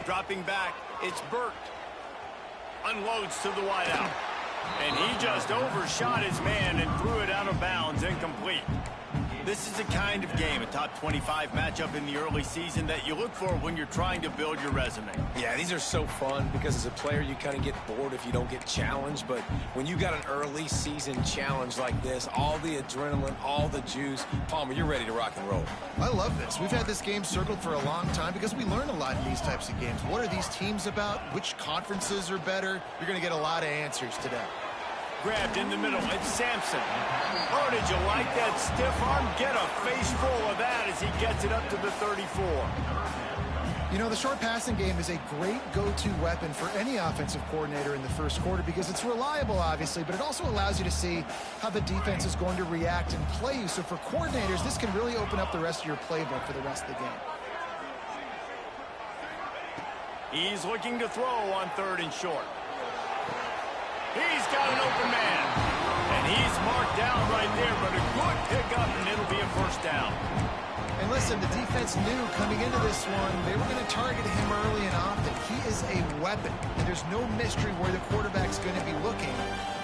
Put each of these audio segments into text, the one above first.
Dropping back, it's Burt. Unloads to the wideout. And he just overshot his man and threw it out of bounds, incomplete. This is the kind of game, a top 25 matchup in the early season, that you look for when you're trying to build your resume. Yeah, these are so fun because as a player, you kind of get bored if you don't get challenged. But when you got an early season challenge like this, all the adrenaline, all the juice, Palmer, you're ready to rock and roll. I love this. We've had this game circled for a long time because we learn a lot in these types of games. What are these teams about? Which conferences are better? You're going to get a lot of answers today. Grabbed in the middle, it's Sampson. Oh, did you like that stiff arm? Get a face full of that as he gets it up to the 34. You know, the short passing game is a great go-to weapon for any offensive coordinator in the first quarter because it's reliable, obviously, but it also allows you to see how the defense is going to react and play you. So for coordinators, this can really open up the rest of your playbook for the rest of the game. He's looking to throw on 3rd and short. He's got an open man. And he's marked down right there, but a good pickup, and it'll be a first down. And listen, the defense knew coming into this one, they were going to target him early and often. He is a weapon, and there's no mystery where the quarterback's going to be looking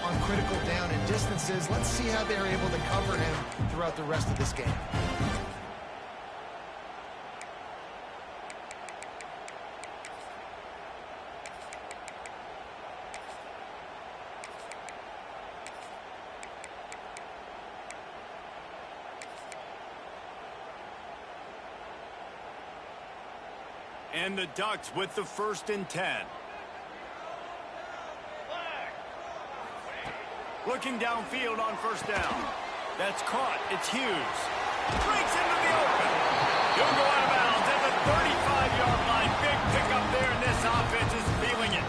on critical down and distances. Let's see how they're able to cover him throughout the rest of this game. And the Ducks with the 1st and 10. Looking downfield on 1st down. That's caught. It's Hughes. Breaks into the open. He'll go out of bounds at the 35-yard line. Big pickup there, and this offense is feeling it.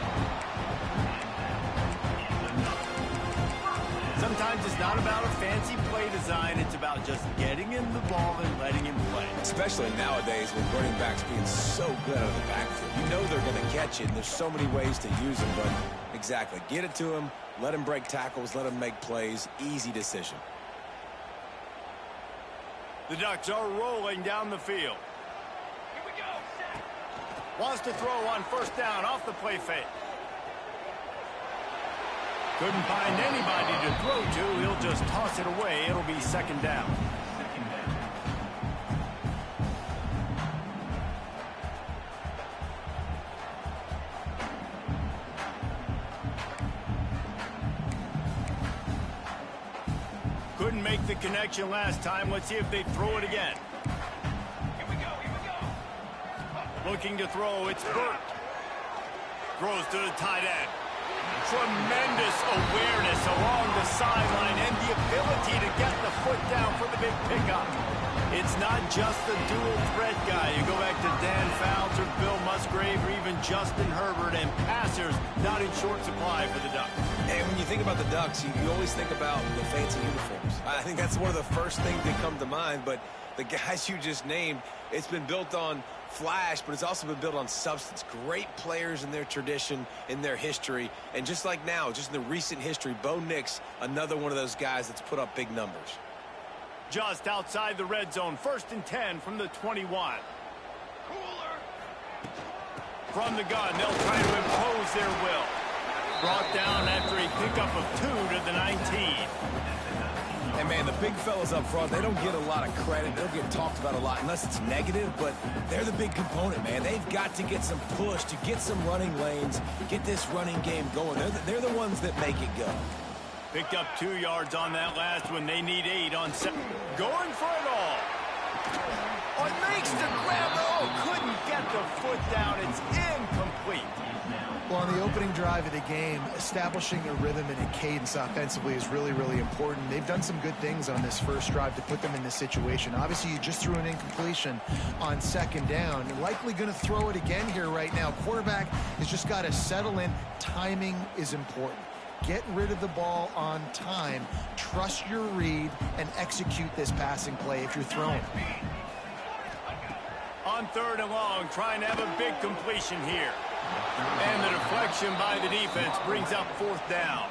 Sometimes it's not about a fancy play design. It's about just getting him the ball and letting him play. Especially nowadays with running backs being so good out of the backfield. You know they're going to catch it, and there's so many ways to use them. But exactly, get it to him, let him break tackles, let him make plays. Easy decision. The Ducks are rolling down the field. Here we go. Wants to throw on 1st down off the play fake. Couldn't find anybody to throw to. He'll just toss it away. It'll be 2nd down. Couldn't make the connection last time. Let's see if they throw it again. Here we go. Looking to throw. It's Burt. Throws to the tight end. Tremendous awareness along the sideline and the ability to get the foot down for the big pickup. It's not just the dual threat guy. You go back to Dan Fouts or Bill Musgrave or even Justin Herbert, and passers not in short supply for the Ducks. Hey, when you think about the Ducks, you always think about the fancy uniforms. I think that's one of the first things that come to mind, but the guys you just named, it's been built on flash, but it's also been built on substance. Great players in their tradition, in their history, and just like now, just in the recent history, Bo Nix, another one of those guys that's put up big numbers. Just outside the red zone, 1st and 10 from the 21. From the gun, they'll try to impose their will. Brought down after a pickup of 2 to the 19. And, man, the big fellas up front, they don't get a lot of credit. They'll get talked about a lot unless it's negative, but they're the big component, man. They've got to get some push to get some running lanes, get this running game going. They're the ones that make it go. Picked up 2 yards on that last one. They need 8 on 7. Going for it all. Oh, makes the grab. Oh, couldn't get the foot down. It's incomplete. Well, on the opening drive of the game, establishing a rhythm and a cadence offensively is really, really important. They've done some good things on this first drive to put them in this situation. Obviously, you just threw an incompletion on 2nd down. You're likely going to throw it again here right now. Quarterback has just got to settle in. Timing is important. Get rid of the ball on time. Trust your read and execute this passing play if you're throwing. On 3rd and long, trying to have a big completion here. And the deflection by the defense brings up 4th down.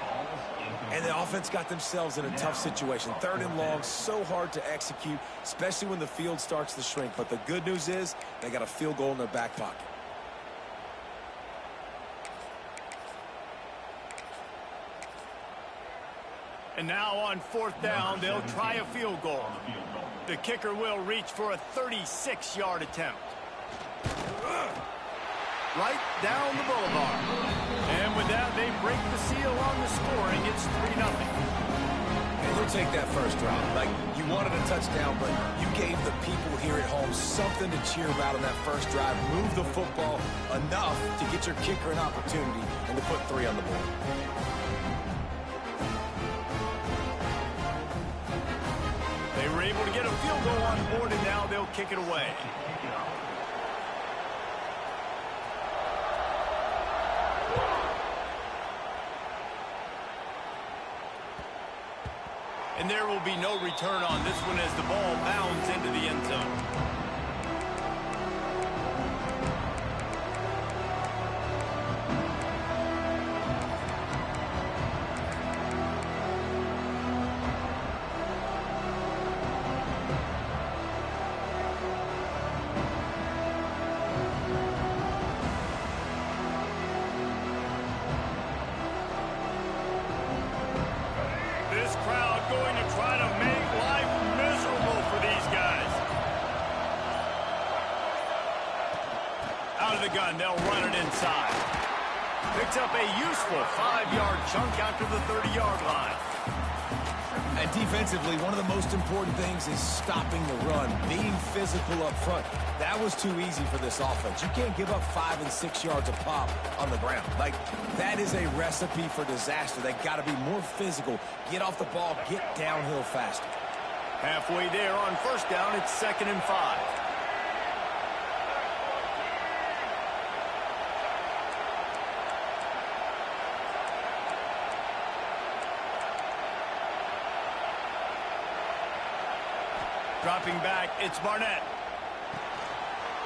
And the offense got themselves in a tough situation. 3rd and long, so hard to execute, especially when the field starts to shrink. But the good news is they got a field goal in their back pocket. And now on 4th down, they'll try a field goal. The kicker will reach for a 36-yard attempt. Right down the boulevard. And with that, they break the seal on the scoring. It's 3-0. And he'll take that first drive. Like, you wanted a touchdown, but you gave the people here at home something to cheer about on that first drive. Move the football enough to get your kicker an opportunity and to put 3 on the board. They were able to get a field goal on board, and now they'll kick it away. And there will be no return on this one as the ball bounds into the end zone. This crowd going to try to make life miserable for these guys. Out of the gun, they'll run it inside. Picks up a useful 5-yard chunk after the 30-yard line. And defensively, one of the most important things is stopping the run, being physical up front. That was too easy for this offense. You can't give up 5 and 6 yards a pop on the ground. Like, that is a recipe for disaster. They got to be more physical, get off the ball, get downhill faster. Halfway there on 1st down, it's 2nd and 5. Dropping back, it's Barnett.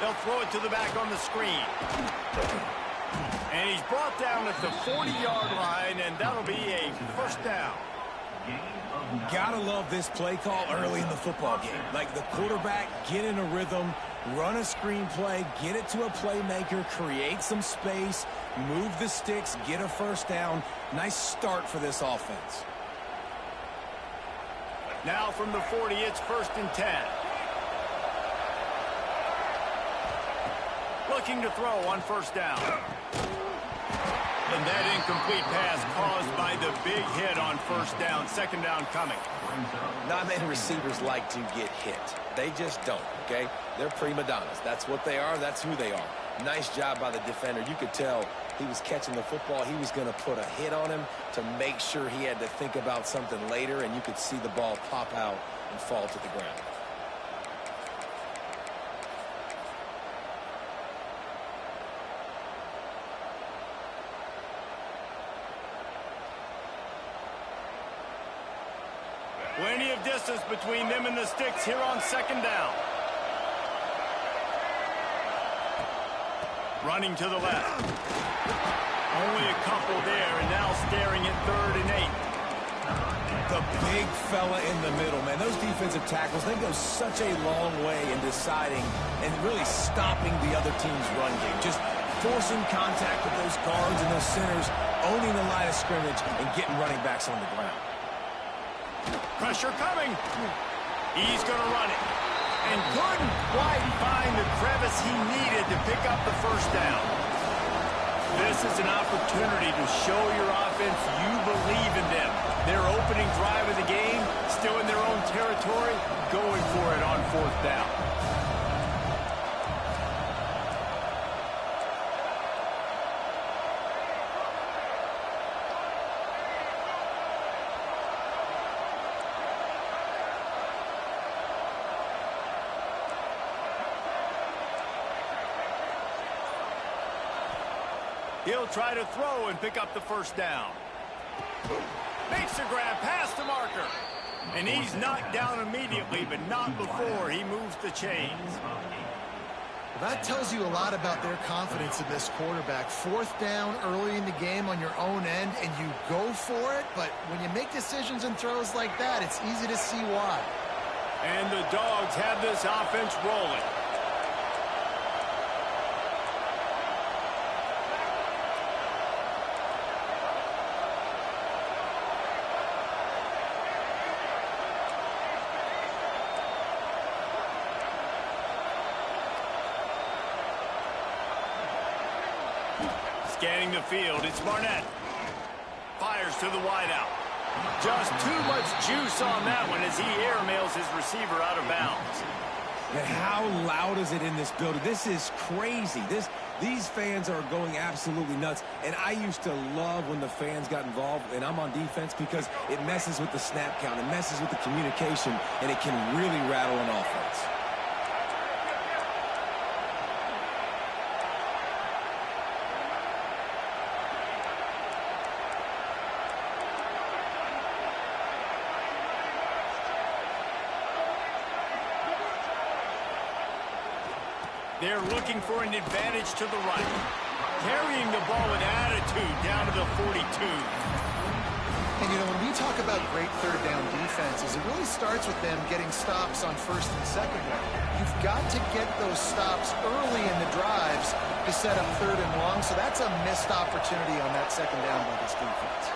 They'll throw it to the back on the screen. And he's brought down at the 40-yard line, and that'll be a 1st down. Gotta love this play call early in the football game. Like, the quarterback, get in a rhythm, run a screen play, get it to a playmaker, create some space, move the sticks, get a 1st down. Nice start for this offense. Now from the 40, it's 1st and 10. Looking to throw on 1st down. And that incomplete pass caused by the big hit on 1st down. 2nd down coming. Not many receivers like to get hit. They just don't, okay? They're prima donnas. That's what they are. That's who they are. Nice job by the defender. You could tell he was catching the football. He was going to put a hit on him to make sure he had to think about something later, and you could see the ball pop out and fall to the ground. Plenty of distance between them and the sticks here on 2nd down. Running to the left. Only a couple there, and now staring at 3rd and 8. The big fella in the middle, man. Those defensive tackles, they go such a long way in deciding and really stopping the other team's run game. Just forcing contact with those guards and those centers, owning the line of scrimmage, and getting running backs on the ground. Pressure coming. He's going to run it. And couldn't quite find the crevice he needed to pick up the 1st down. This is an opportunity to show your offense you believe in them. Their opening drive of the game, still in their own territory, going for it on 4th down. He'll try to throw and pick up the 1st down. Makes the grab past the marker. And he's knocked down immediately, but not before he moves the chains. That tells you a lot about their confidence in this quarterback. 4th down early in the game on your own end, and you go for it. But when you make decisions and throws like that, it's easy to see why. And the Dogs have this offense rolling. Scanning the field, it's Barnett. Fires to the wideout. Just too much juice on that one as he airmails his receiver out of bounds. And how loud is it in this building? This is crazy. These fans are going absolutely nuts. And I used to love when the fans got involved, and I'm on defense, because it messes with the snap count, it messes with the communication, and it can really rattle an offense. They're looking for an advantage to the right. Carrying the ball with attitude down to the 42. And, you know, when we talk about great third down defenses, it really starts with them getting stops on first and second down. You've got to get those stops early in the drives to set up third and long, so that's a missed opportunity on that second down by this defense.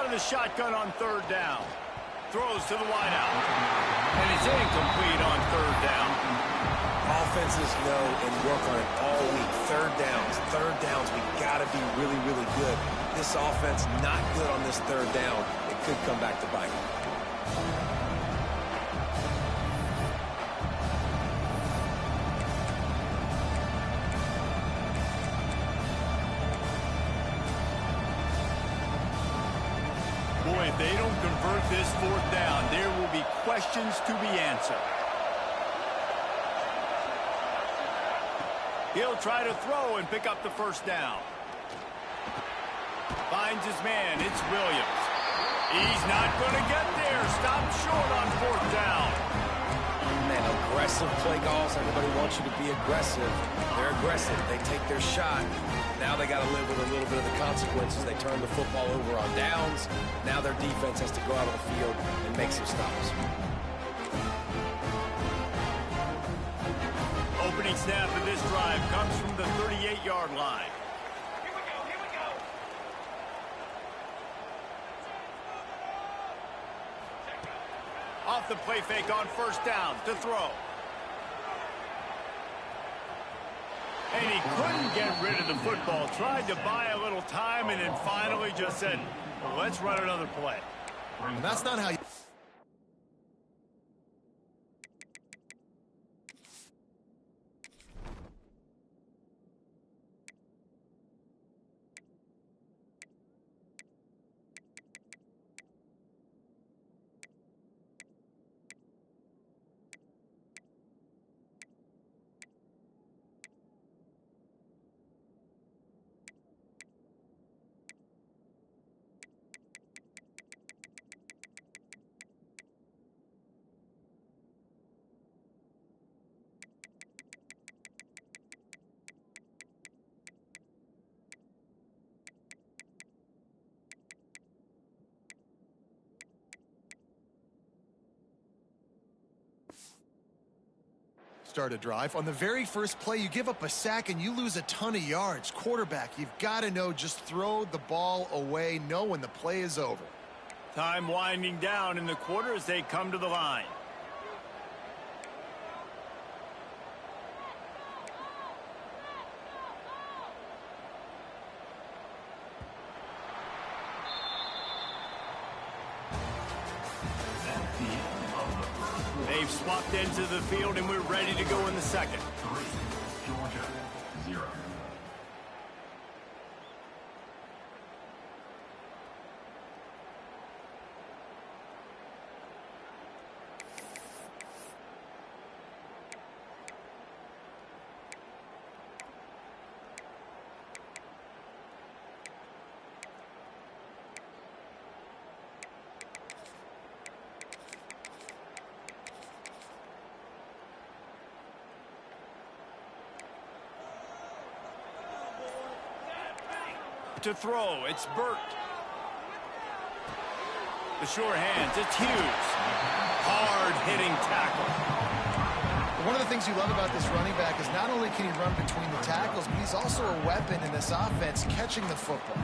The shotgun on third down. Throws to the wideout. And it's incomplete on third down. Offenses know and work on it all week. Third downs, we got to be really, really good. This offense not good on this third down. It could come back to bite. Boy, if they don't convert this fourth down, there will be questions to be answered. He'll try to throw and pick up the first down. Finds his man. It's Williams. He's not going to get there. Stopped short on fourth down. Man, aggressive play calls. Everybody wants you to be aggressive. They're aggressive. They take their shot. Now they got to live with a little bit of the consequences. They turn the football over on downs. Now their defense has to go out on the field and make some stops. Opening snap of this drive comes from the 38-yard line. Here we go. Off the play fake on first down to throw. And he couldn't get rid of the football. Tried to buy a little time and then finally just said, well, let's run another play. And that's not how you... Start a drive. On the very first play, you give up a sack and you lose a ton of yards. Quarterback, you've got to know, just throw the ball away, know when the play is over. Time winding down in the quarter as they come to the line. They've swapped into the field, and we're ready to go in the second. Georgia, 0. To throw, it's Burt. The sure hands, it's Hughes. Hard-hitting tackle. One of the things you love about this running back is not only can he run between the tackles, but he's also a weapon in this offense catching the football.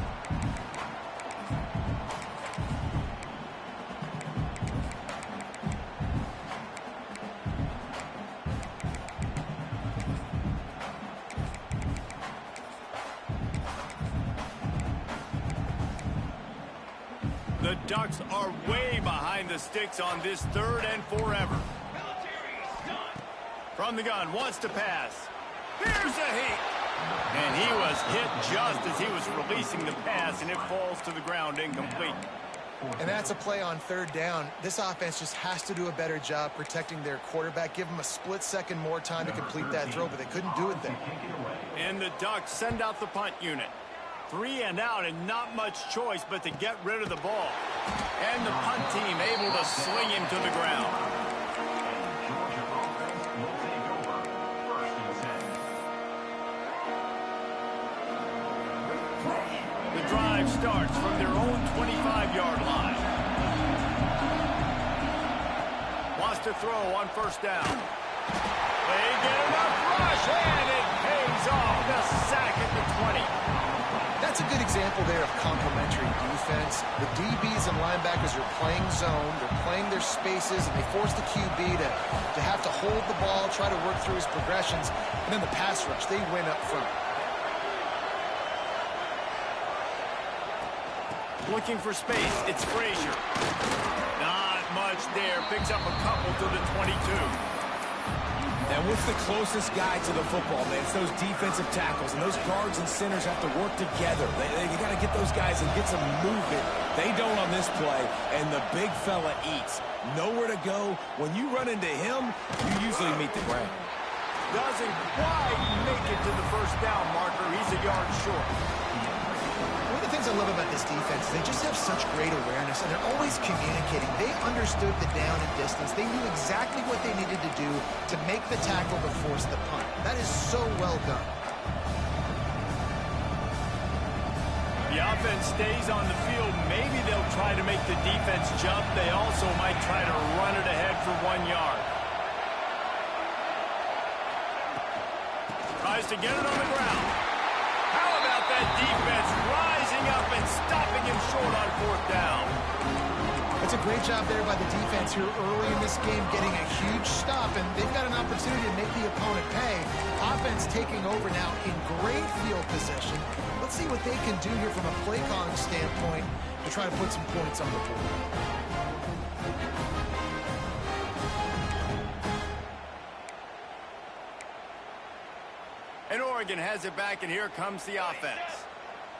The Ducks are way behind the sticks on this 3rd and forever. From the gun, wants to pass. Here's a heat. And he was hit just as he was releasing the pass, and it falls to the ground incomplete. And that's a play on 3rd down. This offense just has to do a better job protecting their quarterback. Give him a split second more time to complete that throw, but they couldn't do it there. And the Ducks send out the punt unit. 3 and out, and not much choice but to get rid of the ball. And the punt team able to sling him to the ground. The drive starts from their own 25-yard line. Wants to throw on 1st down. They get enough rush, and it pays off. The sack at the 20. That's a good example there of complementary defense. The DBs and linebackers are playing zone, they're playing their spaces, and they force the QB to have to hold the ball, try to work through his progressions, and then the pass rush, they win up front. Looking for space, it's Frazier. Not much there, picks up a couple to the 22. And what's the closest guy to the football, man? It's those defensive tackles, and those guards and centers have to work together. They got to get those guys and get some movement. They don't on this play, and the big fella eats. Nowhere to go. When you run into him, you usually meet the ground. Doesn't quite make it to the 1st down marker. He's a yard short. One of the things I love about this defense is they just have such great awareness, and they're always communicating. They understood the down and distance. They knew exactly what they needed to do to make the tackle to force the punt. That is so well done. The offense stays on the field. Maybe they'll try to make the defense jump. They also might try to run it ahead for 1 yard. Tries to get it on the ground. How about that defense rising up and stopping him short on 4th down? That's a great job there by the defense here early in this game, getting a huge stop, and they've got an opportunity to make the opponent pay. Offense taking over now in great field position. Let's see what they can do here from a play calling standpoint to try to put some points on the board. And Oregon has it back, and here comes the offense.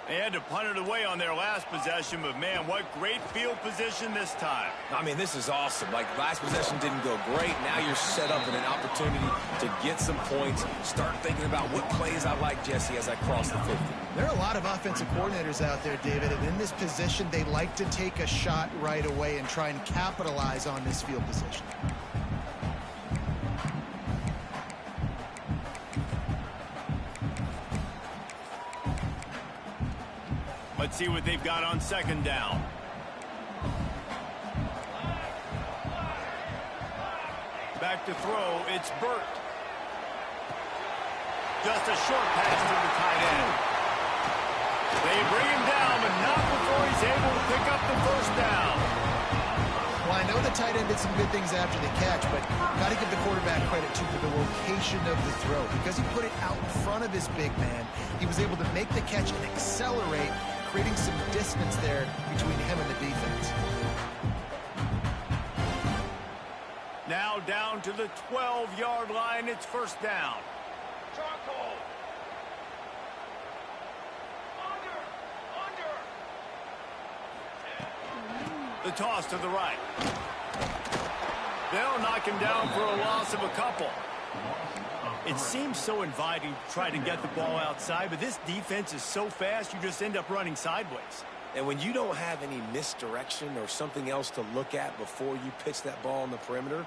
They had to punt it away on their last possession, but man, what great field position this time. I mean, this is awesome. Like, last possession didn't go great. Now you're set up in an opportunity to get some points. Start thinking about what plays I like, Jesse, as I cross the 50. There are a lot of offensive coordinators out there, David, and in this position, they like to take a shot right away and try and capitalize on this field position. Let's see what they've got on 2nd down. Back to throw, it's Burt. Just a short pass to the tight end. They bring him down, but not before he's able to pick up the 1st down. Well, I know the tight end did some good things after the catch, but got to give the quarterback credit, too, for the location of the throw. Because he put it out in front of his big man, he was able to make the catch and accelerate, creating some distance there between him and the defense. Now down to the 12-yard line. It's 1st down. The toss to the right. They'll knock him down for a loss of a couple. It seems so inviting to try to get the ball outside, but this defense is so fast, you just end up running sideways. And when you don't have any misdirection or something else to look at before you pitch that ball on the perimeter,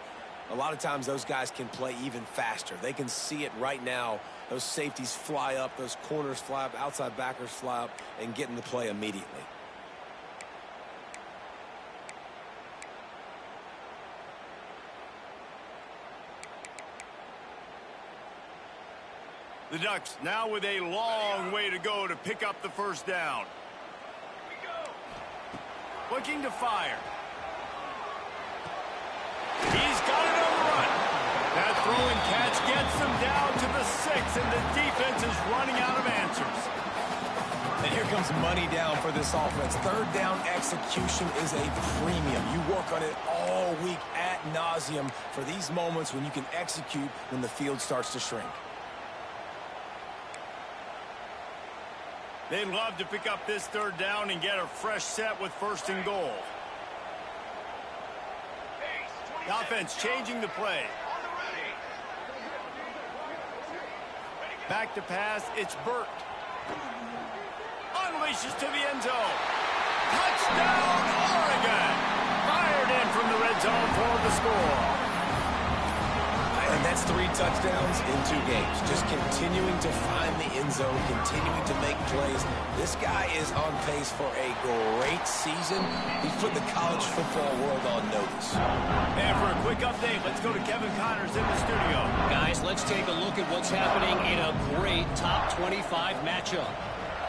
a lot of times those guys can play even faster. They can see it right now. Those safeties fly up, those corners fly up, outside backers fly up, and get in the play immediately. The Ducks now with a long way to go to pick up the first down. Looking to fire. He's got it on the run. That throwing catch gets them down to the 6, and the defense is running out of answers. And here comes money down for this offense. Third down execution is a premium. You work on it all week ad nauseum for these moments when you can execute when the field starts to shrink. They'd love to pick up this third down and get a fresh set with 1st and goal. The offense changing the play. Back to pass, it's Burt. Unleashes to the end zone. Touchdown, Oregon! Fired in from the red zone for the score. And that's 3 touchdowns in 2 games. Just continuing to find the end zone, continuing to make plays. This guy is on pace for a great season. He's put the college football world on notice. And for a quick update, let's go to Kevin Connors in the studio. Guys, let's take a look at what's happening in a great top 25 matchup.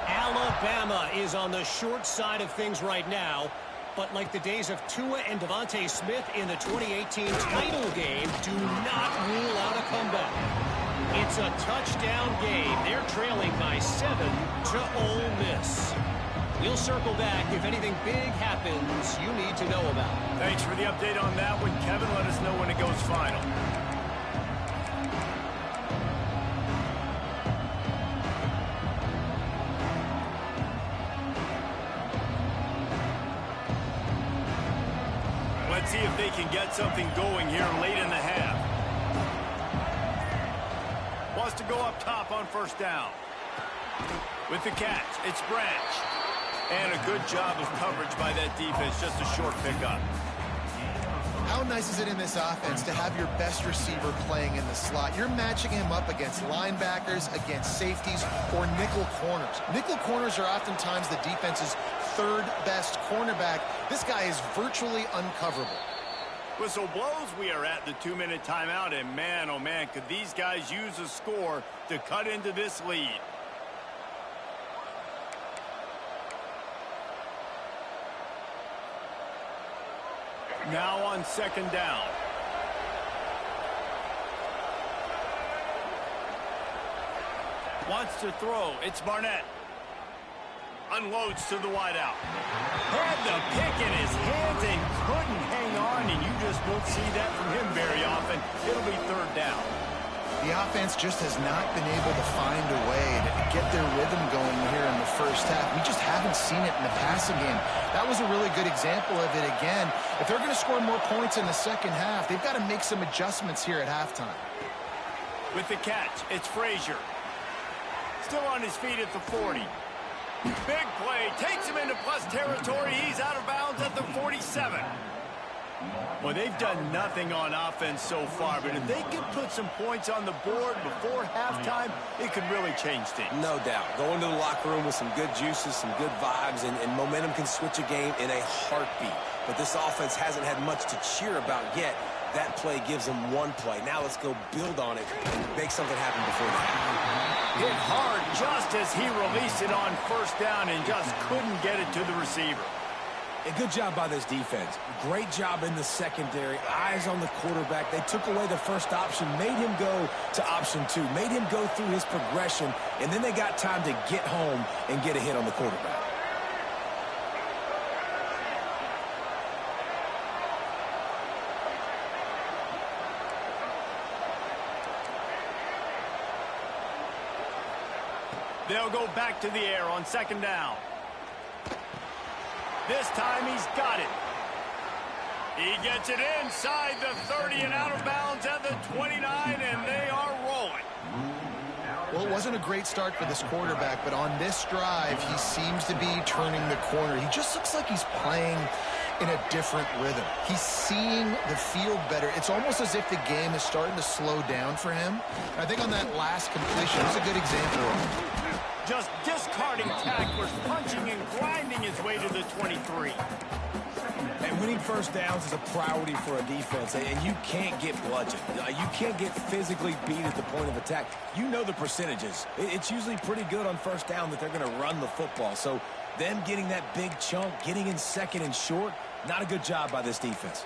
Alabama is on the short side of things right now. But like the days of Tua and Devontae Smith in the 2018 title game, do not rule out a comeback. It's a touchdown game. They're trailing by 7 to Ole Miss. We'll circle back if anything big happens you need to know about. Thanks for the update on that one, Kevin. Let us know when it goes final. Let's see if they can get something going here late in the half. Wants to go up top on 1st down. With the catch, it's Branch. And a good job of coverage by that defense. Just a short pickup. How nice is it in this offense to have your best receiver playing in the slot? You're matching him up against linebackers, against safeties, or nickel corners. Nickel corners are oftentimes the defense's 3rd best cornerback. This guy is virtually uncoverable. Whistle blows. We are at the 2-minute timeout, and man, oh man, could these guys use a score to cut into this lead. Now on 2nd down. Wants to throw. It's Barnett. Unloads to the wideout. Had the pick in his hands and couldn't hang on, and you just won't see that from him very often. It'll be 3rd down. The offense just has not been able to find a way to get their rhythm going here in the first half. We just haven't seen it in the passing game. That was a really good example of it again. If they're going to score more points in the second half, they've got to make some adjustments here at halftime. With the catch, it's Frazier. Still on his feet at the 40. Big play, takes him into plus territory. He's out of bounds at the 47. Well, they've done nothing on offense so far, but if they can put some points on the board before halftime, it could really change things. No doubt. Go into the locker room with some good juices, some good vibes, and momentum can switch a game in a heartbeat. But this offense hasn't had much to cheer about yet. That play gives them one play. Now let's go build on it and make something happen before the half. Hit hard just as he released it on 1st down and just couldn't get it to the receiver. A good job by this defense. Great job in the secondary. Eyes on the quarterback. They took away the first option, made him go to option 2, made him go through his progression, and then they got time to get home and get a hit on the quarterback. They'll go back to the air on 2nd down. This time he's got it. He gets it inside the 30 and out of bounds at the 29, and they are rolling. Well, it wasn't a great start for this quarterback, but on this drive, he seems to be turning the corner. He just looks like he's playing in a different rhythm. He's seeing the field better. It's almost as if the game is starting to slow down for him. I think on that last completion, it's a good example of it. Just discarding tacklers, punching and grinding his way to the 23. And winning first downs is a priority for a defense, and you can't get bludgeoned. You can't get physically beat at the point of attack. You know the percentages. It's usually pretty good on first down that they're going to run the football. So them getting that big chunk, getting in second and short, not a good job by this defense.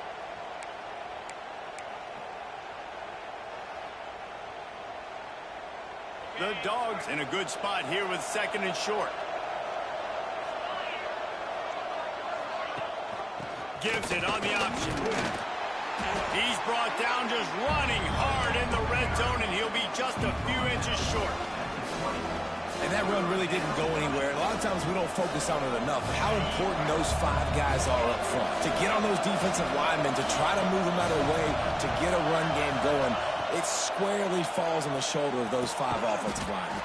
The Dogs in a good spot here with second and short. Gives it on the option. He's brought down just running hard in the red zone, and he'll be just a few inches short. And that run really didn't go anywhere. A lot of times we don't focus on it enough, but how important those 5 guys are up front. To get on those defensive linemen, to try to move them out of the way, to get a run game going, it squarely falls on the shoulder of those 5 offensive linemen.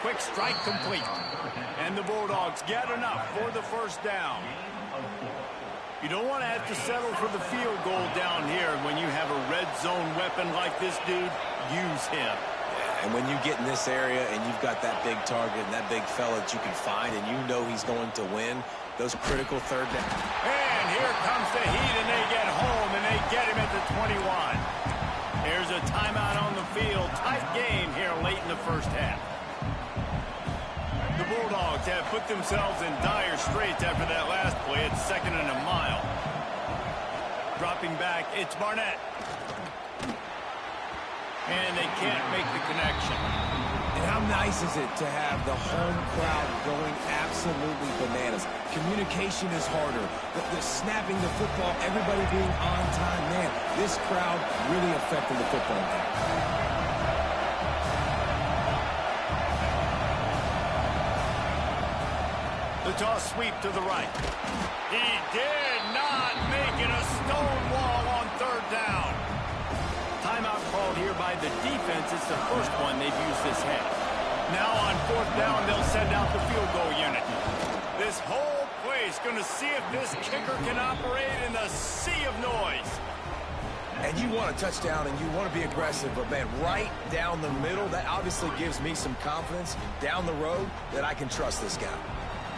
Quick strike complete. And the Bulldogs get enough for the first down. You don't want to have to settle for the field goal down here. When you have a red zone weapon like this dude, use him. And when you get in this area and you've got that big target and that big fella that you can find and you know he's going to win, those critical third down. And here comes the heat, and they get home, and they get him at the 21. Here's a timeout on the field. Tight game here late in the first half. The Bulldogs have put themselves in dire straits after that last play. It's 2nd and a mile. Dropping back, it's Barnett. And they can't make the connection. And how nice is it to have the home crowd going absolutely bananas? Communication is harder. The snapping the football, everybody being on time. Man, this crowd really affecting the football game. The toss sweep to the right. He did not make it a stone wall on 3rd down. Timeout called here by the defense. It's the first one they've used this half. Now on 4th down, they'll send out the field goal unit. This whole place going to see if this kicker can operate in the sea of noise. And you want a touchdown and you want to be aggressive, but man, right down the middle, that obviously gives me some confidence down the road that I can trust this guy.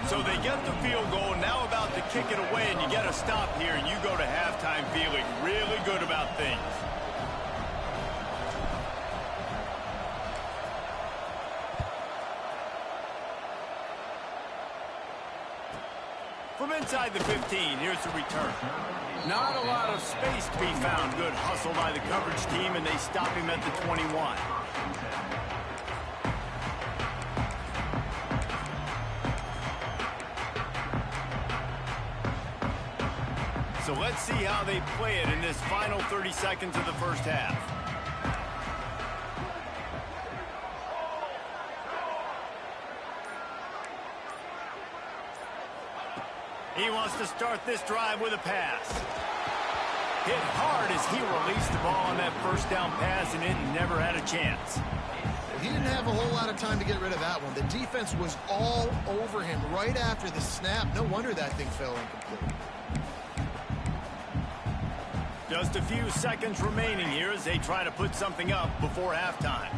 So they get the field goal, now about to kick it away, and you get a stop here, and you go to halftime feeling really good about things. From inside the 15, here's the return. Not a lot of space to be found. Good hustle by the coverage team, and they stop him at the 21. So let's see how they play it in this final 30 seconds of the first half. He wants to start this drive with a pass. Hit hard as he released the ball on that first down pass, and it never had a chance. He didn't have a whole lot of time to get rid of that one. The defense was all over him right after the snap. No wonder that thing fell incomplete. Just a few seconds remaining here as they try to put something up before halftime.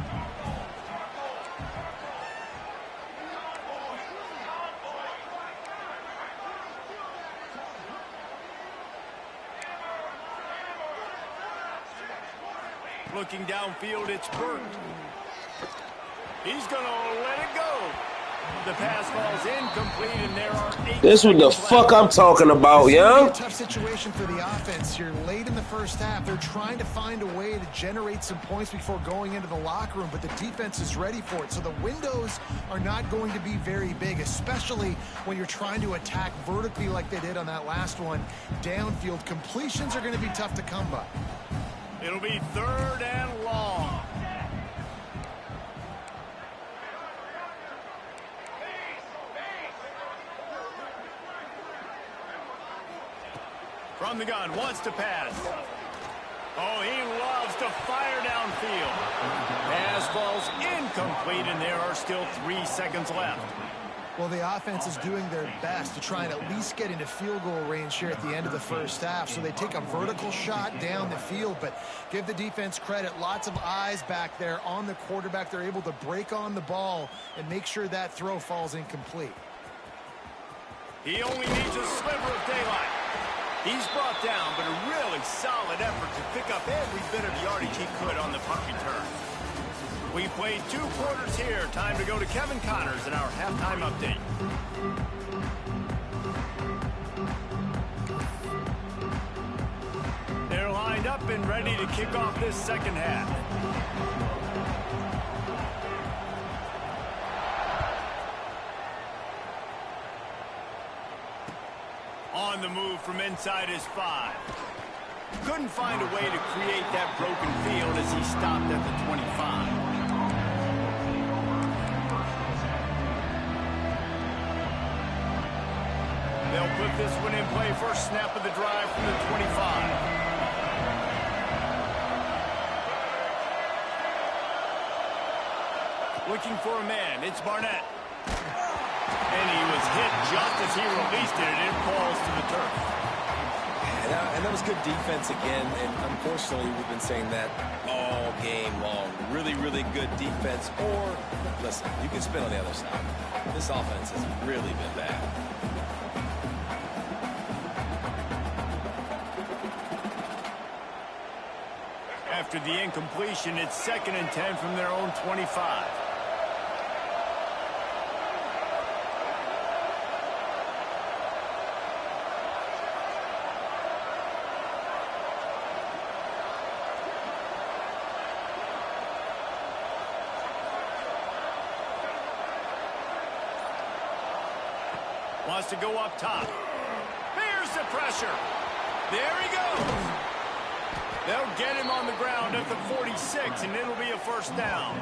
Looking downfield, it's Burt. He's going to let it go. The pass falls incomplete, and there are 8 This what the fuck I'm talking about, yeah? Tough situation for the offense here. Late in the first half, they're trying to find a way to generate some points before going into the locker room, but the defense is ready for it. So the windows are not going to be very big, especially when you're trying to attack vertically like they did on that last one. Downfield completions are going to be tough to come by. It'll be 3rd and long. From the gun, wants to pass. Oh, he loves to fire downfield. Pass falls incomplete, and there are still 3 seconds left. Well, the offense is doing their best to try and at least get into field goal range here at the end of the first half. So they take a vertical shot down the field, but give the defense credit. Lots of eyes back there on the quarterback. They're able to break on the ball and make sure that throw falls incomplete. He only needs a sliver of daylight. He's brought down, but a really solid effort to pick up every bit of yardage he could on the punt return. We played 2 quarters here. Time to go to Kevin Connors in our halftime update. They're lined up and ready to kick off this second half. On the move from inside his 5. Couldn't find a way to create that broken field as he stopped at the 25. They'll put this one in play first snap of the drive from the 25. Looking for a man. It's Barnett. And he was hit just as he released it, and it falls to the turf. And that was good defense again, and unfortunately we've been saying that all game long. Really, really good defense, or, listen, you can spin on the other side. This offense has really been bad. After the incompletion, it's 2nd and 10 from their own 25. Wants to go up top. Here's the pressure. There he goes. They'll get him on the ground at the 46, and it'll be a first down.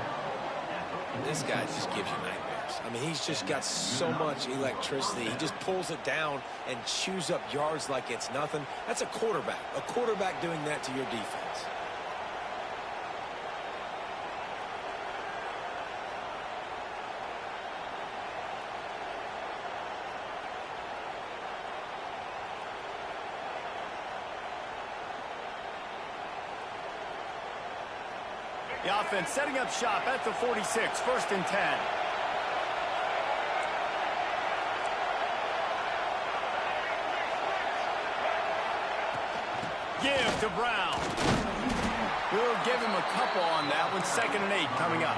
This guy just gives you nightmares. I mean, he's just got so much electricity. He just pulls it down and chews up yards like it's nothing. That's a quarterback. A quarterback doing that to your defense. The offense setting up shop at the 46, 1st and 10. Give to Brown. We'll give him a couple on that one. 2nd and 8 coming up.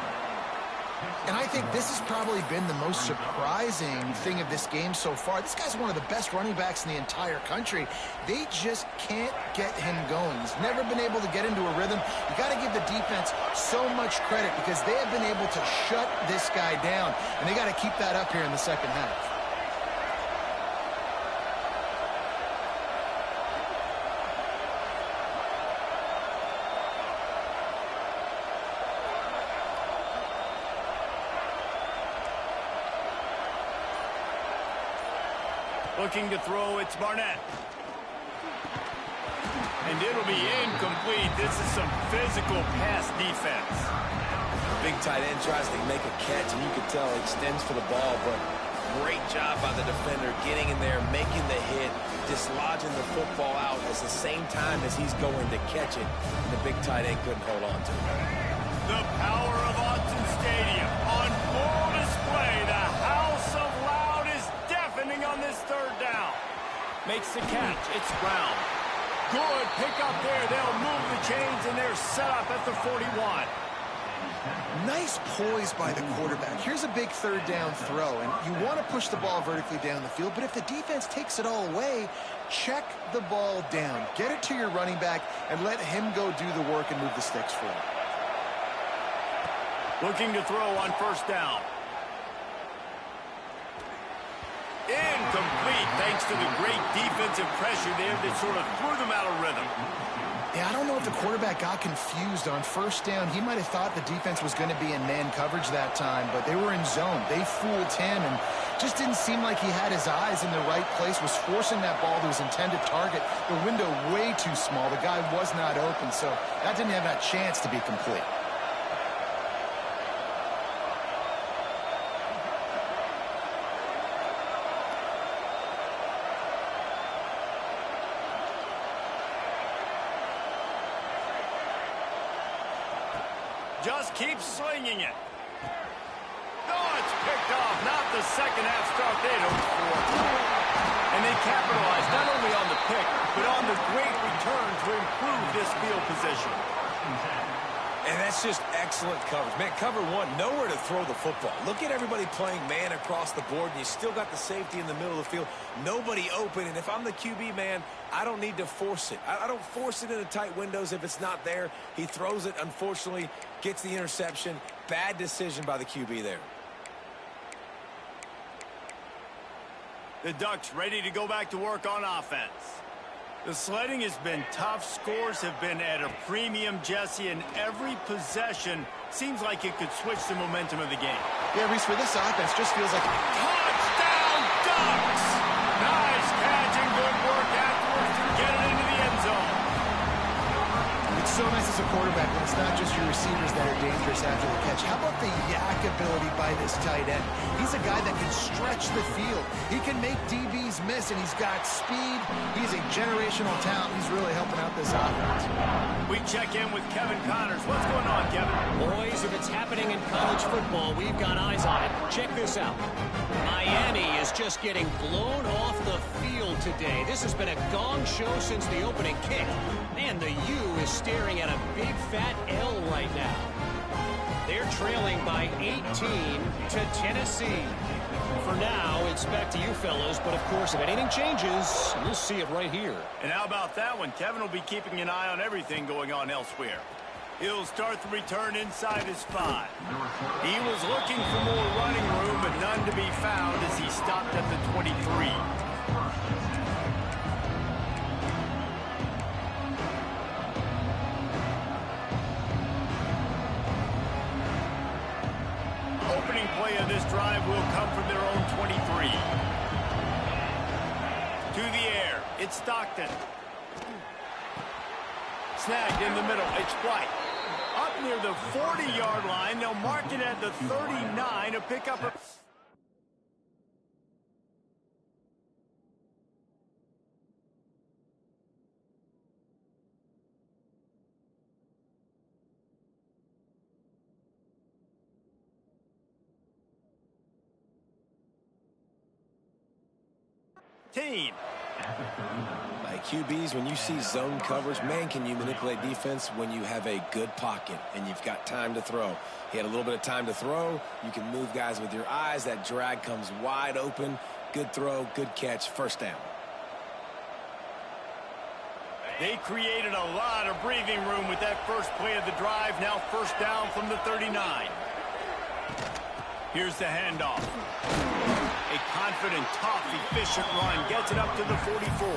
And I think this has probably been the most surprising thing of this game so far. This guy's one of the best running backs in the entire country. They just can't get him going. He's never been able to get into a rhythm. You got to give the defense so much credit because they have been able to shut this guy down. And they got to keep that up here in the second half. Looking to throw, it's Barnett. And it'll be incomplete. This is some physical pass defense. Big tight end tries to make a catch, and you can tell he extends for the ball, but great job by the defender getting in there, making the hit, dislodging the football out at the same time as he's going to catch it. The big tight end couldn't hold on to it. The power of Autzen Stadium on full display. The house of loud is deafening on this 3rd down. Makes the catch. It's Brown. Good pickup there. They'll move the chains, and they're set up at the 41. Nice poise by the quarterback. Here's a big 3rd down throw, and you want to push the ball vertically down the field, but if the defense takes it all away, check the ball down. Get it to your running back and let him go do the work and move the sticks for him. Looking to throw on 1st down. Incomplete thanks to the great defensive pressure there that sort of threw them out of rhythm. Yeah, I don't know if the quarterback got confused on 1st down. He might have thought the defense was going to be in man coverage that time, but they were in zone. They fooled him and just didn't seem like he had his eyes in the right place, was forcing that ball to his intended target. The window way too small. The guy was not open, so that didn't have that chance to be complete. Just keep slinging it. Oh, it's picked off. Not the second half start they'd hoped for. And they capitalized not only on the pick, but on the great return to improve this field position. And that's just excellent coverage. Man, cover one, nowhere to throw the football. Look at everybody playing man across the board, and you still got the safety in the middle of the field. Nobody open, and if I'm the QB, man, I don't need to force it. I don't force it into tight windows if it's not there. He throws it, unfortunately, gets the interception. Bad decision by the QB there. The Ducks ready to go back to work on offense. The sledding has been tough. Scores have been at a premium, Jesse, and every possession seems like it could switch the momentum of the game. Yeah, Reese, for this offense, just feels like... Touchdown, Ducks! Nice catch and good work afterwards to get it into the end zone. It's so nice as a quarterback when it's not just your receivers that are dangerous after the catch. How about the yak ability by this tight end? He's a guy that can stretch the field. He can make DBs miss, and he's got speed. He's a generational talent. He's really helping out this offense. We check in with Kevin Connors. What's going on, Kevin? Boys, if it's happening in college football, we've got eyes on it. Check this out. Miami is just getting blown off the field today. This has been a gong show since the opening kick. Man, the U is staring at a big fat L right now. They're trailing by 18 to Tennessee. For now, it's back to you fellas, but of course, if anything changes, we'll see it right here. And how about that one? Kevin will be keeping an eye on everything going on elsewhere. He'll start the return inside his 5. He was looking for more running room, but none to be found as he stopped at the 23. Opening play of this drive will come from their own 23. To the air, it's Stockton. Snagged in the middle, it's White. Up near the 40-yard line, they'll mark it at the 39 to pick up a... team. Like QBs, when you see zone coverage, man, can you manipulate defense when you have a good pocket and you've got time to throw. He had a little bit of time to throw. You can move guys with your eyes. That drag comes wide open. Good throw, good catch, first down. They created a lot of breathing room with that first play of the drive. Now first down from the 39. Here's the handoff. A confident, tough, efficient run. Gets it up to the 44.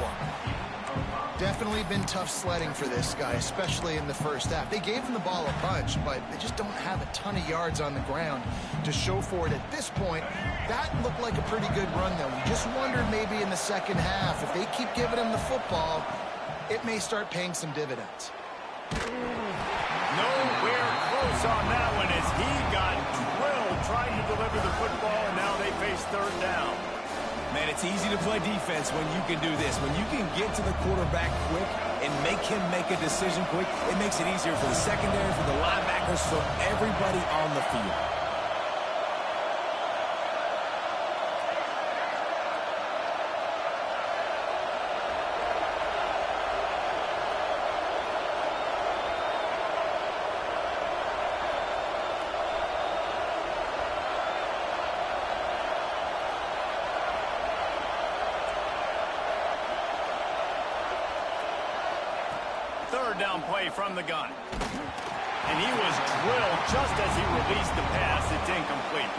Definitely been tough sledding for this guy, especially in the first half. They gave him the ball a bunch, but they just don't have a ton of yards on the ground to show for it at this point. That looked like a pretty good run, though. You just wondered maybe in the second half, if they keep giving him the football, it may start paying some dividends. Nowhere close on that one as he got drilled trying to deliver the football, and now they face third down. Man, it's easy to play defense when you can do this. When you can get to the quarterback quick and make him make a decision quick, it makes it easier for the secondary, for the linebackers, for everybody on the field. Third down play from the gun. And he was drilled just as he released the pass. It's incomplete.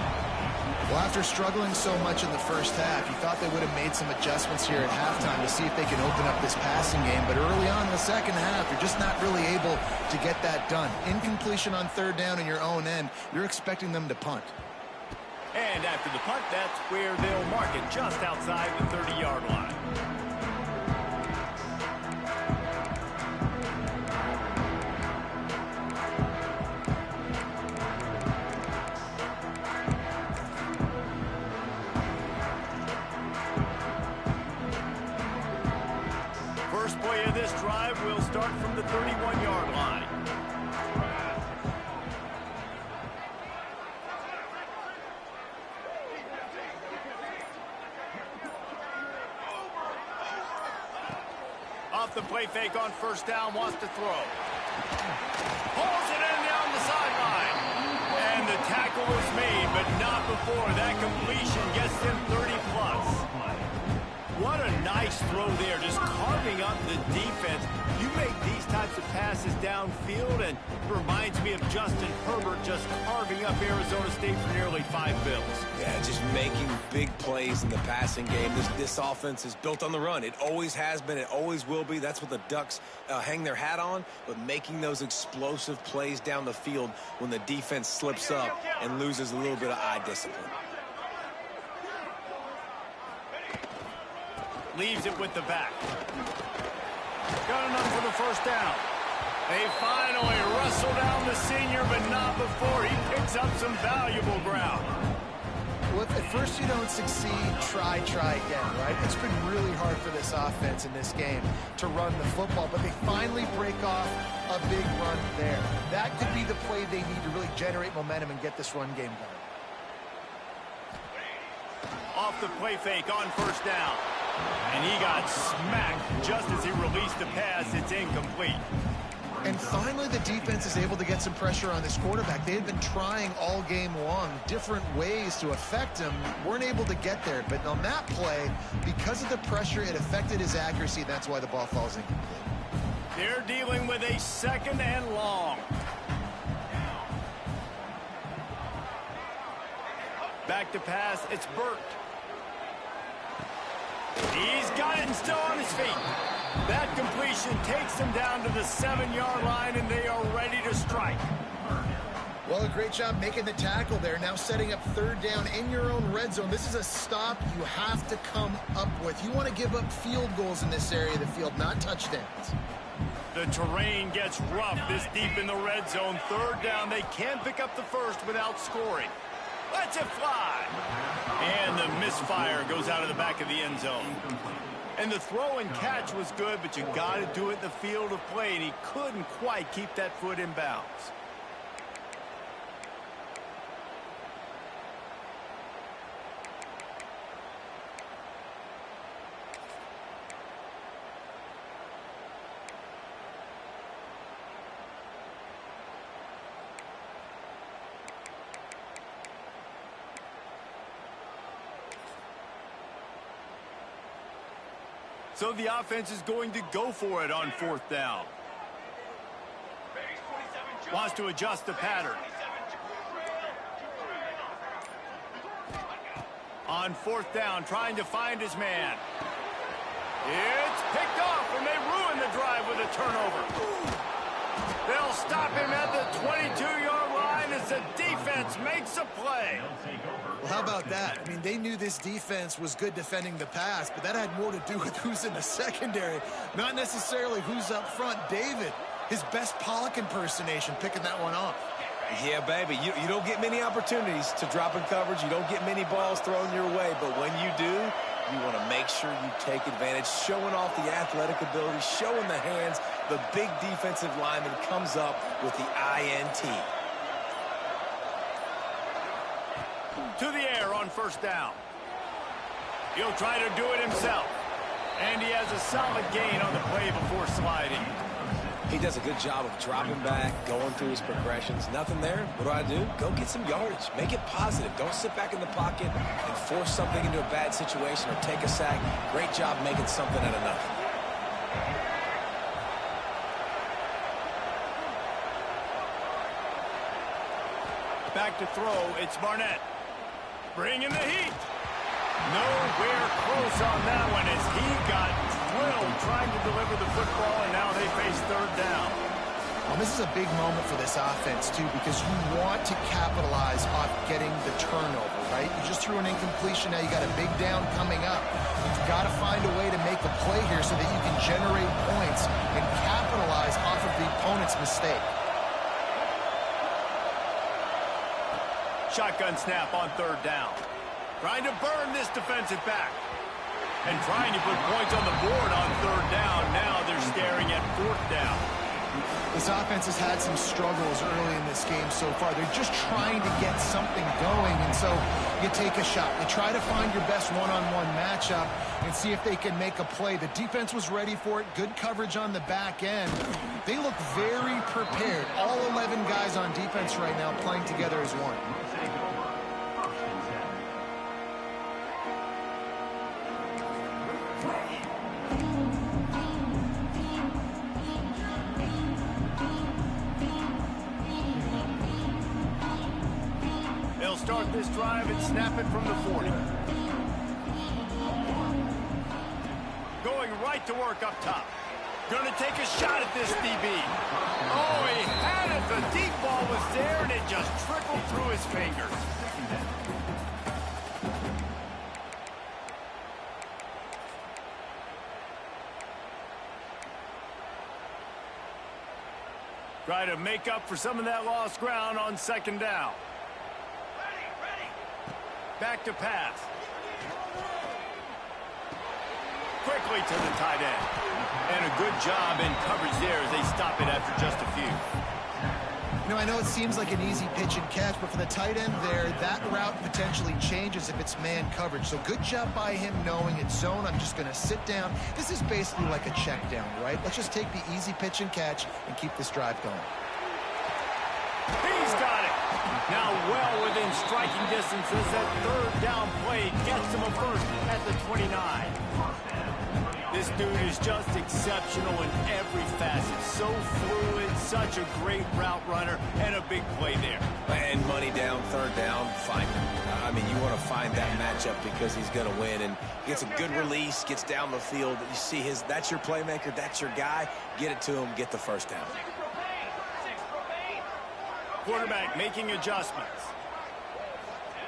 Well, after struggling so much in the first half, you thought they would have made some adjustments here at halftime to see if they can open up this passing game. But early on in the second half, you're just not really able to get that done. Incompletion on third down in your own end, you're expecting them to punt. And after the punt, that's where they'll mark it just outside the 30-yard line. First play of this drive will start from the 31-yard line. Off the play fake on first down, wants to throw. Pulls it in down the sideline. And the tackle was made, but not before that completion gets them 30+. What a nice throw there, just carving up the defense. You make these types of passes downfield, and it reminds me of Justin Herbert just carving up Arizona State for nearly 5 bills. Yeah, just making big plays in the passing game. This offense is built on the run. It always has been. It always will be. That's what the Ducks hang their hat on, but making those explosive plays down the field when the defense slips up and loses a little bit of eye discipline. Leaves it with the back. Got enough for the first down. They finally wrestle down the senior, but not before he picks up some valuable ground. Well, if at first you don't succeed, try again, right? It's been really hard for this offense in this game to run the football, but they finally break off a big run there. That could be the play they need to really generate momentum and get this run game going. Off the play fake on first down. And he got smacked just as he released the pass. It's incomplete. And finally, the defense is able to get some pressure on this quarterback. They had been trying all game long different ways to affect him. Weren't able to get there. But on that play, because of the pressure, it affected his accuracy. That's why the ball falls incomplete. They're dealing with a 2nd and long. Back to pass. It's Burt. He's got it and still on his feet. That completion takes them down to the 7-yard line, and they are ready to strike. Well, a great job making the tackle there. Now setting up 3rd down in your own red zone. This is a stop you have to come up with. You want to give up field goals in this area of the field, not touchdowns. The terrain gets rough this deep in the red zone. 3rd down. They can't pick up the first without scoring. Lets it fly. And the misfire goes out of the back of the end zone. And the throw and catch was good, but you got to do it in the field of play, and he couldn't quite keep that foot in bounds. So the offense is going to go for it on 4th down. Wants to adjust the pattern. On 4th down, trying to find his man. It's picked off, and they ruin the drive with a turnover. They'll stop him at the 22-yard line as the defense makes a play. Well, how about that? I mean, they knew this defense was good defending the pass, but that had more to do with who's in the secondary, not necessarily who's up front. David, his best Pollock impersonation, picking that one off. Yeah, baby, you don't get many opportunities to drop in coverage. You don't get many balls thrown your way, but when you do, you want to make sure you take advantage, showing off the athletic ability, showing the hands. The big defensive lineman comes up with the INT. To the air on 1st down. He'll try to do it himself. And he has a solid gain on the play before sliding. He does a good job of dropping back, going through his progressions. Nothing there. What do? Go get some yardage. Make it positive. Don't sit back in the pocket and force something into a bad situation or take a sack. Great job making something out of nothing. Back to throw. It's Barnett. Bringing the heat. Nowhere close on that one as he got drilled trying to deliver the football, and now they face 3rd down. Well, this is a big moment for this offense, too, because you want to capitalize off getting the turnover, right? You just threw an incompletion. Now you got a big down coming up. You've got to find a way to make a play here so that you can generate points and capitalize off of the opponent's mistake. Shotgun snap on 3rd down. Trying to burn this defensive back. And trying to put points on the board on 3rd down. Now they're staring at 4th down. This offense has had some struggles early in this game so far. They're just trying to get something going, and so you take a shot. You try to find your best one-on-one matchup and see if they can make a play. The defense was ready for it. Good coverage on the back end. They look very prepared. All 11 guys on defense right now playing together as one. They'll start this drive and snap it from the 40. Going right to work up top. Going to take a shot at this DB. Oh, he had it. The deep ball was there, and it just trickled through his fingers. Try to make up for some of that lost ground on second down. Back to pass. Quickly to the tight end. And a good job in coverage there as they stop it after just a few. You know, I know it seems like an easy pitch and catch, but for the tight end there, that route potentially changes if it's man coverage. So good job by him knowing it's zone. I'm just going to sit down. This is basically like a check down, right? Let's just take the easy pitch and catch and keep this drive going. He's got it. Now well within striking distance as that third down play gets him a first at the 29. This dude is just exceptional in every facet. So fluid, such a great route runner, and a big play there. And money down, third down, find him. I mean, you want to find that matchup because he's going to win. And gets a good release, gets down the field. You see that's your playmaker, that's your guy. Get it to him, get the first down. Quarterback making adjustments.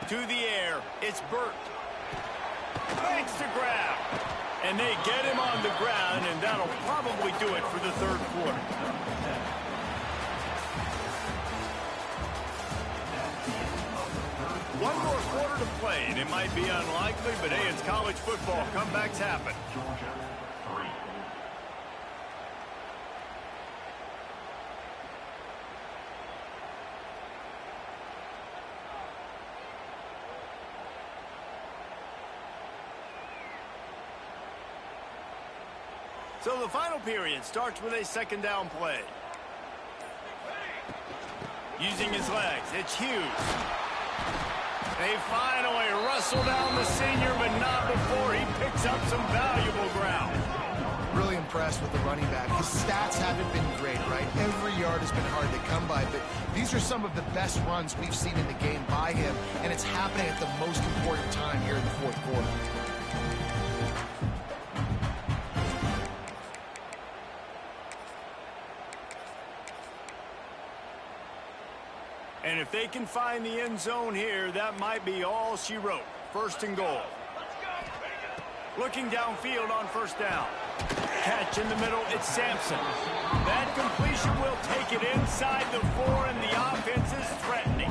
To the air, it's Burt. Makes the grab. And they get him on the ground, and that'll probably do it for the third quarter. One more quarter to play, and it might be unlikely, but hey, it's college football. Comebacks happen. Georgia, 3. So the final period starts with a second down play. Using his legs, it's Hughes. They finally wrestle down the senior, but not before he picks up some valuable ground. Really impressed with the running back. His stats haven't been great, right? Every yard has been hard to come by, but these are some of the best runs we've seen in the game by him, and it's happening at the most important time here in the fourth quarter. And if they can find the end zone here, that might be all she wrote. First and goal. Looking downfield on first down. Catch in the middle, it's Sampson. That completion will take it inside the 4, and the offense is threatening.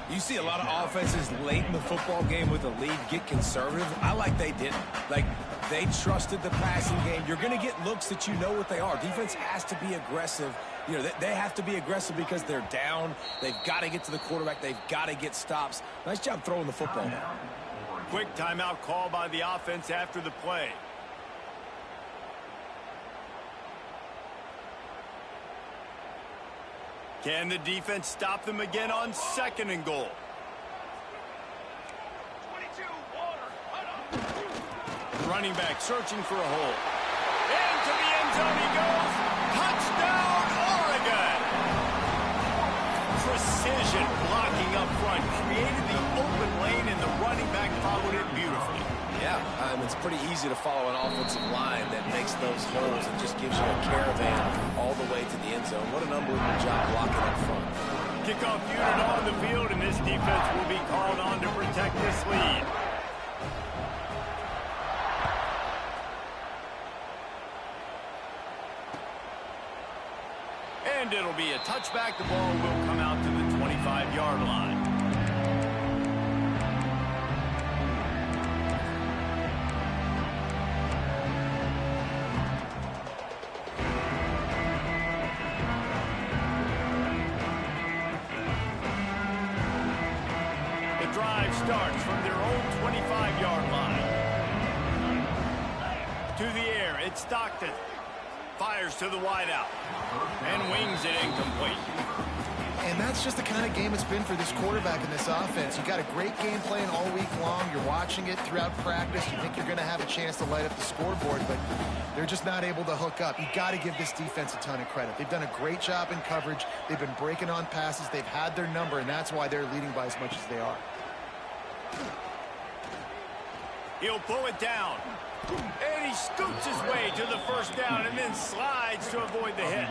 You see a lot of offenses late in the football game with a lead get conservative. I like they didn't. Like, they trusted the passing game. You're going to get looks that you know what they are. Defense has to be aggressive. You know, they have to be aggressive because they're down. They've got to get to the quarterback. They've got to get stops. Nice job throwing the football. Quick timeout call by the offense after the play. Can the defense stop them again on second and goal? Running back searching for a hole. Into the end zone he goes. Touchdown, Oregon! Precision blocking up front. Created the open lane, and the running back followed it beautifully. Yeah, it's pretty easy to follow an offensive line that makes those holes and just gives you a caravan all the way to the end zone. What an unbelievable job blocking up front. Kickoff unit on the field, and this defense will be called on to protect this lead. And it'll be a touchback. The ball will come out to the 25-yard line. drive starts from their own 25-yard line. To the air, it's Stockton. Fires to the wideout. And wings it incomplete. And that's just the kind of game it's been for this quarterback in this offense. You've got a great game plan all week long. You're watching it throughout practice. You think you're going to have a chance to light up the scoreboard, but they're just not able to hook up. You've got to give this defense a ton of credit. They've done a great job in coverage. They've been breaking on passes. They've had their number, and that's why they're leading by as much as they are. He'll pull it down. And he scoots his way to the first down and then slides to avoid the hit.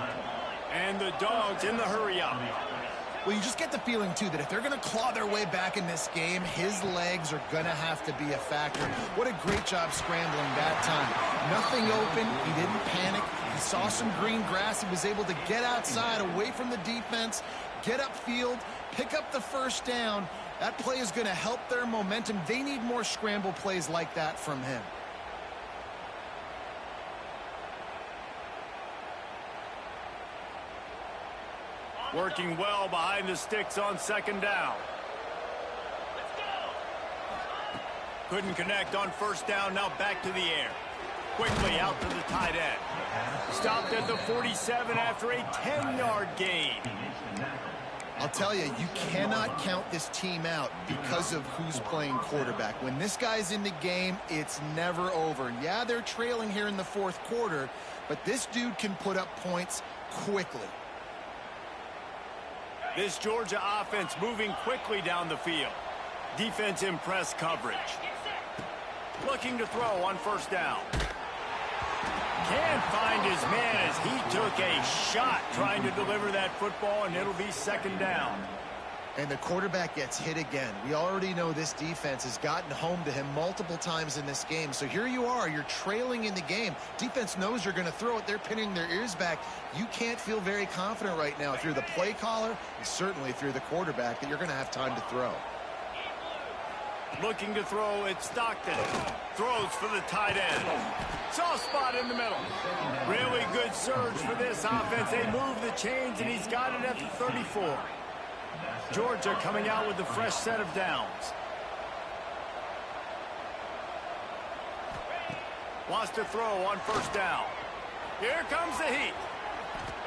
And the Dogs in the hurry-up. Well, you just get the feeling, too, that if they're going to claw their way back in this game, his legs are going to have to be a factor. What a great job scrambling that time. Nothing open. He didn't panic. He saw some green grass. He was able to get outside, away from the defense, get upfield, pick up the first down. That play is going to help their momentum. They need more scramble plays like that from him. Working well behind the sticks on second down. Couldn't connect on first down, now back to the air. Quickly out to the tight end. Stopped at the 47 after a 10-yard gain. I'll tell you, you cannot count this team out because of who's playing quarterback. When this guy's in the game, it's never over. Yeah, they're trailing here in the fourth quarter, but this dude can put up points quickly. This Georgia offense moving quickly down the field. Defense in press coverage. Looking to throw on first down. Can't find his man as he took a shot trying to deliver that football, and it'll be second down. And the quarterback gets hit again. We already know this defense has gotten home to him multiple times in this game. So here you are, you're trailing in the game. Defense knows you're going to throw it. They're pinning their ears back. You can't feel very confident right now if you're the play caller, and certainly if you're the quarterback, that you're going to have time to throw. Looking to throw, it's Stockton. Throws for the tight end. Soft spot in the middle. Really good surge for this offense. They move the chains, and he's got it at the 34. Georgia coming out with a fresh set of downs. Wants to throw on first down. Here comes the heat.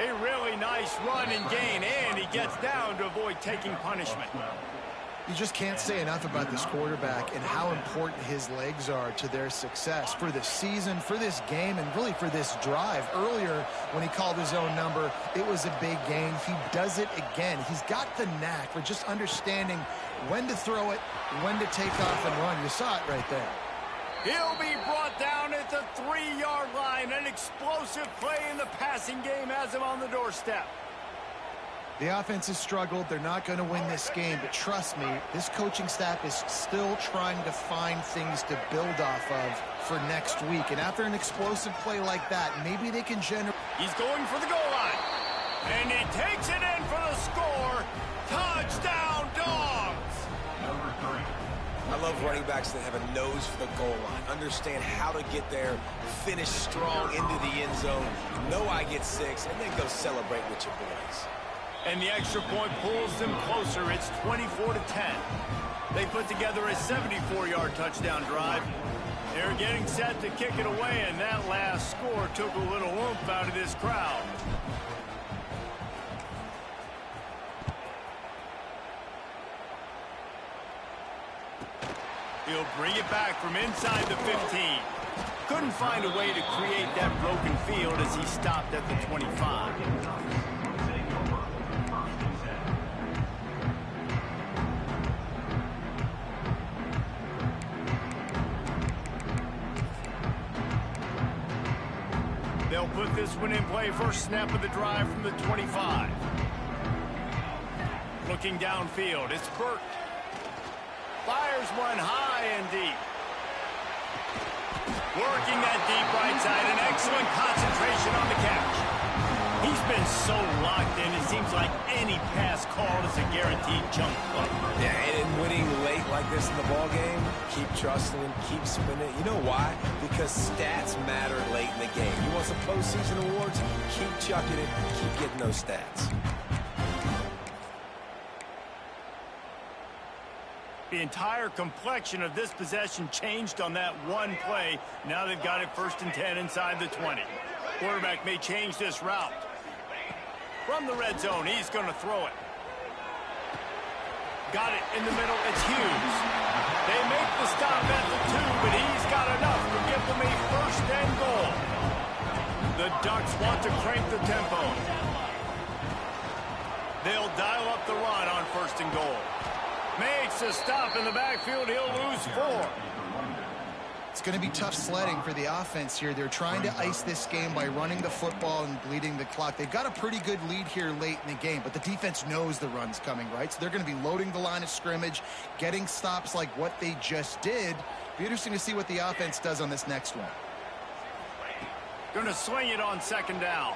A really nice run and gain, and he gets down to avoid taking punishment. You just can't say enough about this quarterback and how important his legs are to their success for the season, for this game, and really for this drive. Earlier, when he called his own number, it was a big gain. He does it again. He's got the knack for just understanding when to throw it, when to take off and run. You saw it right there. He'll be brought down at the 3-yard line. An explosive play in the passing game has him on the doorstep. The offense has struggled. They're not going to win this game, but trust me, this coaching staff is still trying to find things to build off of for next week. And after an explosive play like that, maybe they can generate. He's going for the goal line. And he takes it in for the score. Touchdown, Dogs! Number 3. I love running backs that have a nose for the goal line, understand how to get there, finish strong into the end zone, know I get 6, and then go celebrate with your boys. And the extra point pulls them closer. It's 24-10. They put together a 74-yard touchdown drive. They're getting set to kick it away, and that last score took a little oomph out of this crowd. He'll bring it back from inside the 15. Couldn't find a way to create that broken field as he stopped at the 25. They'll put this one in play. First snap of the drive from the 25. Looking downfield, it's Burt. Fires one high and deep. Working that deep right side. An excellent concentration on the catch. He's been so locked in, it seems like any pass called is a guaranteed jump play. Yeah, and winning late like this in the ball game, keep trusting him, keep spinning. You know why? Because stats matter late in the game. You want some postseason awards? Keep chucking it, keep getting those stats. The entire complexion of this possession changed on that one play. Now they've got it 1st and 10 inside the 20. Quarterback may change this route. From the red zone, he's going to throw it. Got it in the middle. It's Hughes. They make the stop at the 2, but he's got enough to give them a 1st and goal. The Ducks want to crank the tempo. They'll dial up the run on 1st and goal. Makes a stop in the backfield. He'll lose 4. It's going to be tough sledding for the offense here. They're trying to ice this game by running the football and bleeding the clock. They've got a pretty good lead here late in the game, but the defense knows the run's coming, right? So they're going to be loading the line of scrimmage, getting stops like what they just did. Be interesting to see what the offense does on this next one. Going to swing it on 2nd down.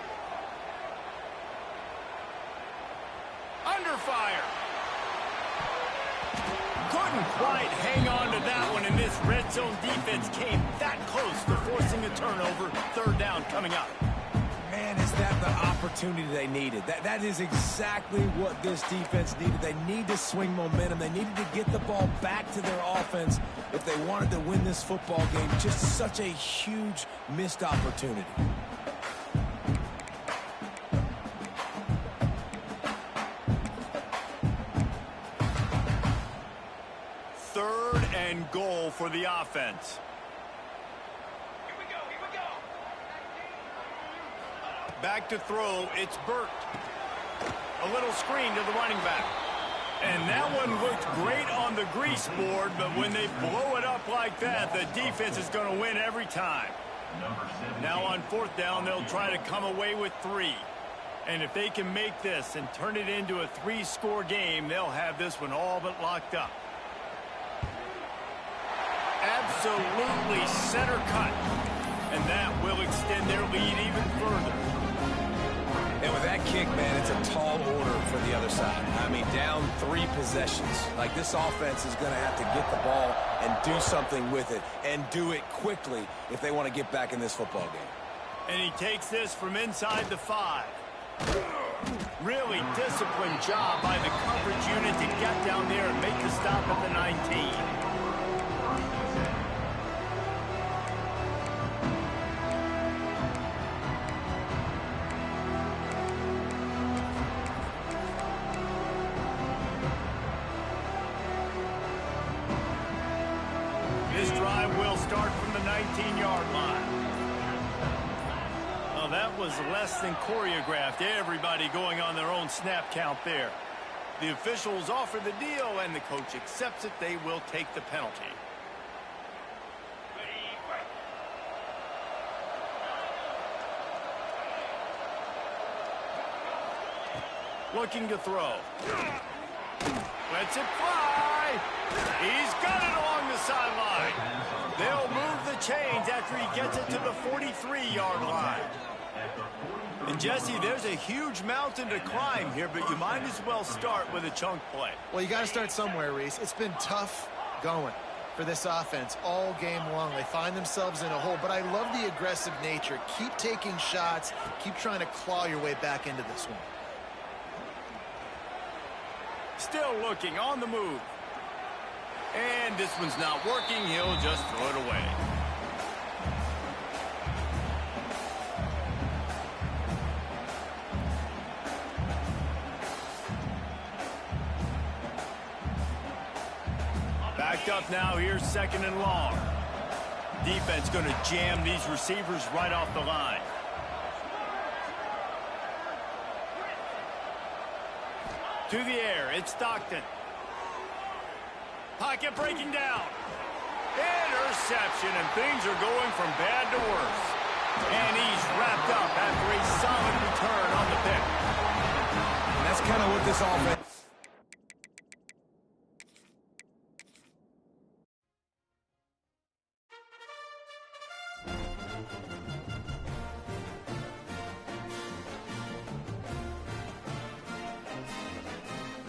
Under fire. Couldn't quite hang on to that one, and this red zone defense came that close to forcing a turnover. 3rd down coming up. Man, is that the opportunity they needed? That is exactly what this defense needed. They need to swing momentum. They needed to get the ball back to their offense if they wanted to win this football game. Just such a huge missed opportunity. Goal for the offense. Here we go. Back to throw. It's Burt. A little screen to the running back. And that one looked great on the grease board, but when they blow it up like that, the defense is going to win every time. Now on 4th down, they'll try to come away with 3. And if they can make this and turn it into a 3-score game, they'll have this one all but locked up. Absolutely center cut. And that will extend their lead even further. And with that kick, man, it's a tall order for the other side. I mean, down 3 possessions. Like, this offense is going to have to get the ball and do something with it, and do it quickly if they want to get back in this football game. And he takes this from inside the 5. Really disciplined job by the coverage unit to get down there and make the stop at the 19. This drive will start from the 19-yard line. Oh, that was less than choreographed. Everybody going on their own snap count there. The officials offer the deal, and the coach accepts it. They will take the penalty. Looking to throw. Lets it fly. He's got it along the sideline. They'll move the chains after he gets it to the 43-yard line. And, Jesse, there's a huge mountain to climb here, but you might as well start with a chunk play. Well, you got to start somewhere, Reese. It's been tough going for this offense all game long. They find themselves in a hole, but I love the aggressive nature. Keep taking shots. Keep trying to claw your way back into this one. Still looking on the move. And this one's not working. He'll just throw it away. Backed up now. Here's 2nd and long. Defense going to jam these receivers right off the line. To the air, it's Stockton. Pocket breaking down. Interception, and things are going from bad to worse. And he's wrapped up after a solid return on the pick. And that's kind of what this offense